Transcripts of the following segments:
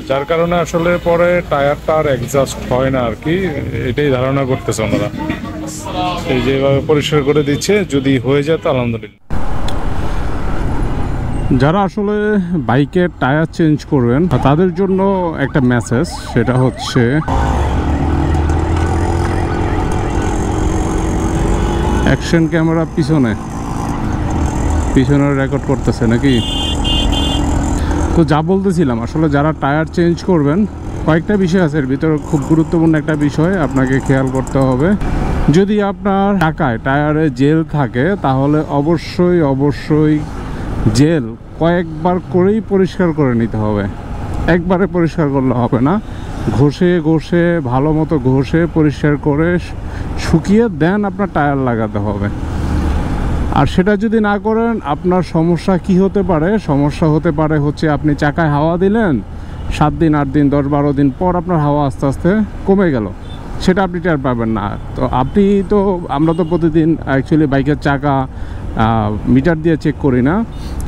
যার কারণে আসলে পরে টায়ারটা আর এক্সস্ট হয় না আর কি, এটাই ধারণা করতেছে ওনারা। এই যেভাবে পরিষ্কার করে দিচ্ছে, যদি হয়ে যায় তো আলহামদুলিল্লাহ। যারা আসলে বাইকের টায়ার চেঞ্জ করবেন তাদের জন্য একটা মেসেজ, সেটা হচ্ছে অ্যাকশন ক্যামেরা পিছনে রেকর্ড করতেছে নাকি। তো যা বলতেছিলাম, আসলে যারা টায়ার চেঞ্জ করবেন কয়েকটা বিষয় আছে, এর ভিতরে খুব গুরুত্বপূর্ণ একটা বিষয় আপনাকে খেয়াল করতে হবে। যদি আপনার টাকায় টায়ারে জেল থাকে তাহলে অবশ্যই জেল কয়েকবার করেই পরিষ্কার করে নিতে হবে। একবারে পরিষ্কার করলে হবে না, ঘষে ভালো মতো ঘষে পরিষ্কার করে শুকিয়ে দেন আপনার টায়ার লাগাতে হবে। আর সেটা যদি না করেন, আপনার সমস্যা কি হতে পারে? সমস্যা হতে পারে হচ্ছে আপনি চাকায় হাওয়া দিলেন, 7 দিন 8 দিন 10-12 দিন পর আপনার হাওয়া আস্তে আস্তে কমে গেল, সেটা আপনি টের পাবেন না। তো আমরা তো প্রতিদিন অ্যাকচুয়ালি বাইকের চাকা মিটার দিয়ে চেক করি না।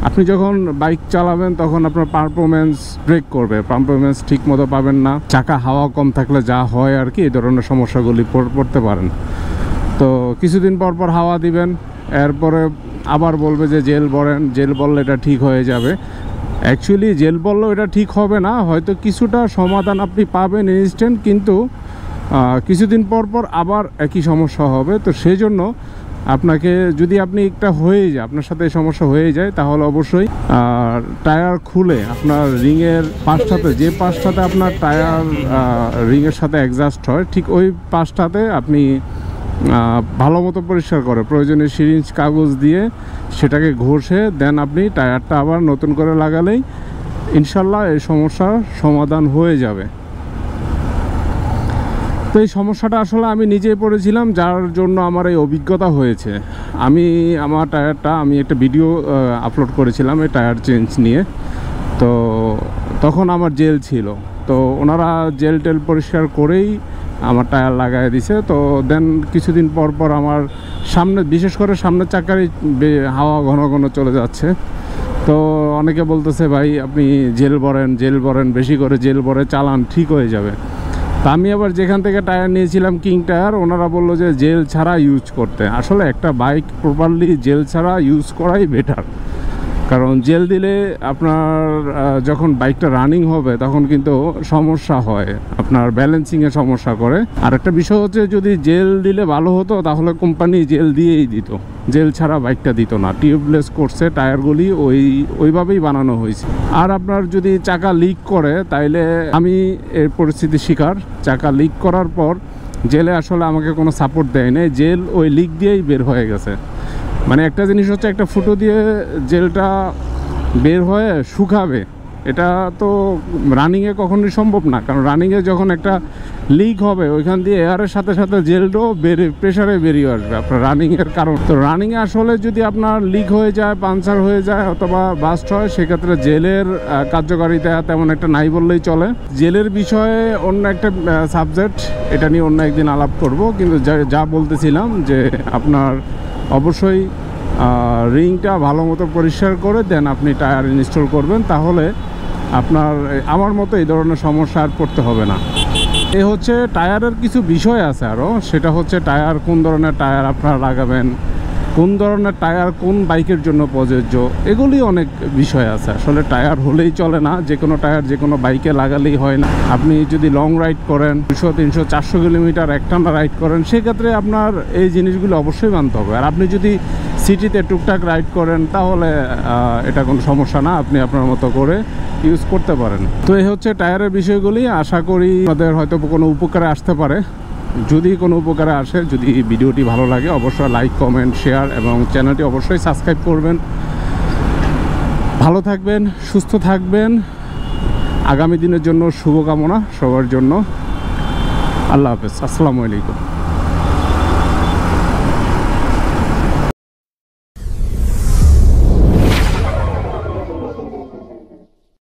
আপনি যখন বাইক চালাবেন তখন আপনার পারফরমেন্স ব্রেক করবে, পারফরমেন্স ঠিক মতো পাবেন না, চাকা হাওয়া কম থাকলে যা হয় আর কি, এই ধরনের সমস্যাগুলি পড়তে পারেন। তো কিছুদিন পর হাওয়া দিবেন, এরপরে আবার বলবে যে জেল বললে এটা ঠিক হয়ে যাবে। অ্যাকচুয়ালি জেল বললেও এটা ঠিক হবে না, হয়তো কিছুটা সমাধান আপনি পাবেন ইনস্ট্যান্ট, কিন্তু কিছুদিন পর আবার একই সমস্যা হবে। তো সেই জন্য আপনাকে, যদি আপনার সাথে এই সমস্যা হয়ে যায়, তাহলে অবশ্যই টায়ার খুলে আপনার রিংয়ের পাশটাতে, যে পাশটাতে আপনার টায়ার রিংয়ের সাথে অ্যাডজাস্ট হয়, ঠিক ওই পাশটাতে আপনি ভালো মতো পরিষ্কার করে প্রয়োজনীয় সিরিঞ্জ কাগজ দিয়ে সেটাকে ঘষে দেন আপনি টায়ারটা আবার নতুন করে লাগালেই ইনশাল্লাহ এই সমস্যার সমাধান হয়ে যাবে। তো এই সমস্যাটা আসলে আমি নিজেই পড়েছিলাম, যার জন্য আমার এই অভিজ্ঞতা হয়েছে। আমার টায়ারটা, আমি একটা ভিডিও আপলোড করেছিলাম এই টায়ার চেঞ্জ নিয়ে। তো তখন আমার জেল ছিল, তো ওনারা জেল টেল পরিষ্কার করেই আমার টায়ার লাগাই দিছে। তো দেন কিছুদিন পর আমার বিশেষ করে সামনের চাকারই হাওয়া ঘন চলে যাচ্ছে। তো অনেকে বলতেছে ভাই আপনি জেল ভরেন, বেশি করে জেল ভরে চালান, ঠিক হয়ে যাবে। তা আমি আবার যেখান থেকে টায়ার নিয়েছিলাম কিং টায়ার, ওনারা বললো যে জেল ছাড়া ইউজ করতে। আসলে একটা বাইক প্রপারলি জেল ছাড়া ইউজ করাই বেটার, কারণ জেল দিলে আপনার যখন বাইকটা রানিং হবে তখন কিন্তু সমস্যা হয়, আপনার ব্যালেন্সিংয়ে সমস্যা করে। আর একটা বিষয় হচ্ছে, যদি জেল দিলে ভালো হতো তাহলে কোম্পানি জেল দিয়েই দিত, জেল ছাড়া বাইকটা দিত না। টিউবলেস করছে টায়ারগুলি, ওইভাবেই বানানো হয়েছে। আর আপনার যদি চাকা লিক করে, তাইলে আমি এর পরিস্থিতি শিকার। চাকা লিক করার পর জেলে আসলে আমাকে কোনো সাপোর্ট দেয় না, জেল ওই লিক দিয়েই বের হয়ে গেছে। মানে একটা জিনিস হচ্ছে, একটা ফুটো দিয়ে জেলটা বের হয়ে শুকাবে, এটা তো রানিংয়ে কখনোই সম্ভব না। কারণ রানিংয়ে যখন একটা লিক হবে, ওইখান দিয়ে এয়ারের সাথে জেলটাও প্রেশারে বেরিয়ে আসবে আপনার রানিংয়ের কারণ। তো রানিংয়ে আসলে যদি আপনার লিক হয়ে যায়, পাংচার হয়ে যায় অথবা বাস্ট হয়, সেক্ষেত্রে জেলের কার্যকারিতা তেমন একটা নাই বললেই চলে। জেলের বিষয়ে অন্য একটা সাবজেক্ট, এটা নিয়ে অন্য একদিন আলাপ করব। কিন্তু যা বলতেছিলাম যে আপনার অবশ্যই রিংটা ভালো মতো পরিষ্কার করে দেন আপনি টায়ার ইনস্টল করবেন, তাহলে আমার মতো এই ধরনের সমস্যা আর পড়তে হবে না। এই হচ্ছে টায়ারের কিছু বিষয় আছে আরও, সেটা হচ্ছে টায়ার, কোন ধরনের টায়ার আপনারা লাগাবেন, কোন ধরনের টায়ার কোন বাইকের জন্য প্রযোজ্য, এগুলি অনেক বিষয় আছে। আসলে টায়ার হলেই চলে না, যে কোনো টায়ার যে কোনো বাইকে লাগালেই হয় না। আপনি যদি লং রাইড করেন, 200, 300, 400 কিলোমিটার একটানা রাইড করেন, সেক্ষেত্রে আপনার এই জিনিসগুলো অবশ্যই মানতে হবে। আর আপনি যদি সিটিতে টুকটাক রাইড করেন, তাহলে এটা কোনো সমস্যা না, আপনি আপনার মতো করে ইউজ করতে পারেন। তো এই হচ্ছে টায়ারের বিষয়গুলি। আশা করি আমাদের হয়তো কোনো উপকারে আসতে পারে। যদি কোনো উপকারে আসে, যদি ভিডিওটি ভালো লাগে, অবশ্যই লাইক, কমেন্ট, শেয়ার এবং চ্যানেলটি অবশ্যই সাবস্ক্রাইব করবেন। ভালো থাকবেন, সুস্থ থাকবেন। আগামী দিনের জন্য শুভকামনা সবার জন্য। আল্লাহ হাফেজ, আসসালামু আলাইকুম।